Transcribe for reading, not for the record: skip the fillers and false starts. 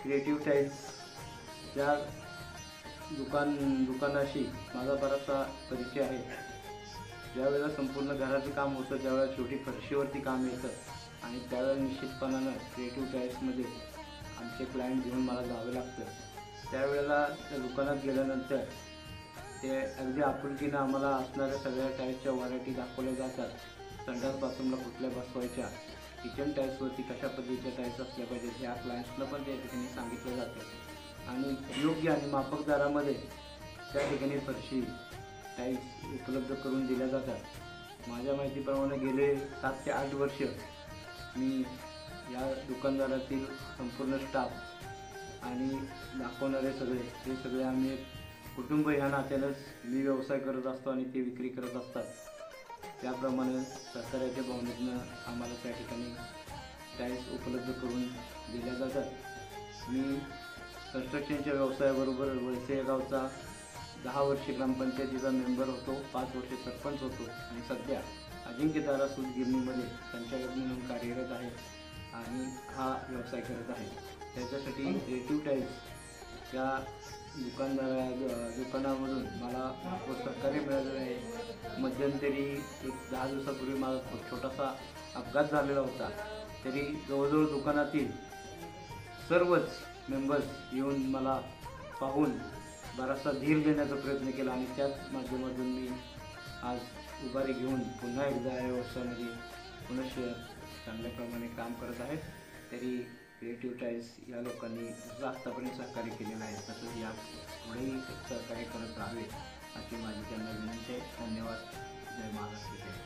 Creative tiles या दुकानाशी माझा बराचसा परिचय आहे। ज्यावेळेला संपूर्ण घराचं काम होतं त्यावेळेला शेवटी फरशीवरती काम येतं आणि त्यावेळेला निश्चितपणानं क्रिएटिव्ह टाईल्समध्ये आमचे क्लायंट घेऊन मला जावं लागतं। त्यावेळेला त्या दुकानात गेल्यानंतर ते अगदी आपुलकीनं आम्हाला असणाऱ्या सगळ्या टाईल्सच्या व्हरायटी दाखवल्या जातात। संडास बाथरूमला कुठल्या बसवायच्या, किचन टाईल्सवरती कशा पद्धतीच्या टाईल्स असल्या पाहिजेत ह्या क्लायंट्सला पण त्या ठिकाणी सांगितलं जातं आणि योग्य आणि माफक दरामध्ये त्या ठिकाणी फरशी टाईल्स उपलब्ध करून दिल्या जातात। माझ्या माहितीप्रमाणे गेले 7 ते 8 वर्ष मी या दुकानदारातील संपूर्ण स्टाफ आणि दाखवणारे हे सगळे आम्ही कुटुंब ह्या नात्यानंच मी व्यवसाय करत असतो आणि ते विक्री करत असतात। त्याप्रमाणे सहकार्याच्या भावनेतनं आम्हाला त्या ठिकाणी टाईल्स उपलब्ध करून दिल्या जातात। मी कन्स्ट्रक्शनच्या व्यवसायाबरोबर वळसे या गावचा 10 वर्षे ग्रामपंचायतीचा मेंबर होतो, 5 वर्षे सरपंच होतो आणि सध्या अजिंक्यतारा सूतगिरणीमध्ये संचालक म्हणून कार्यरत आहे आणि हा व्यवसाय करत आहे। त्याच्यासाठी क्रिएटिव्ह टाईल्स या दुकानामधून मला सहकार्य मिळालेलं आहे। मध्यंतरी एक 10 दिवसापूर्वी माझा छोटासा अपघात झालेला होता, तरी जवळजवळ दुकानातील सर्वच मेंबर्स येऊन मला पाहून बराचसा धीर देण्याचा प्रयत्न केला आणि त्याच माध्यमातून मी आज उभारी घेऊन पुन्हा एकदा या व्यवसायामध्ये पुनश्च चांगल्याप्रमाणे काम करत आहे। तरी क्रिएटिव्ह टाईल्स या लोकांनी जसं आत्तापर्यंत सहकार्य केलेलं आहे तसंच या पुढेही सहकार्य करत राहावे अशी माझी त्यांना विनंती आहे। धन्यवाद। जय महाराष्ट्र।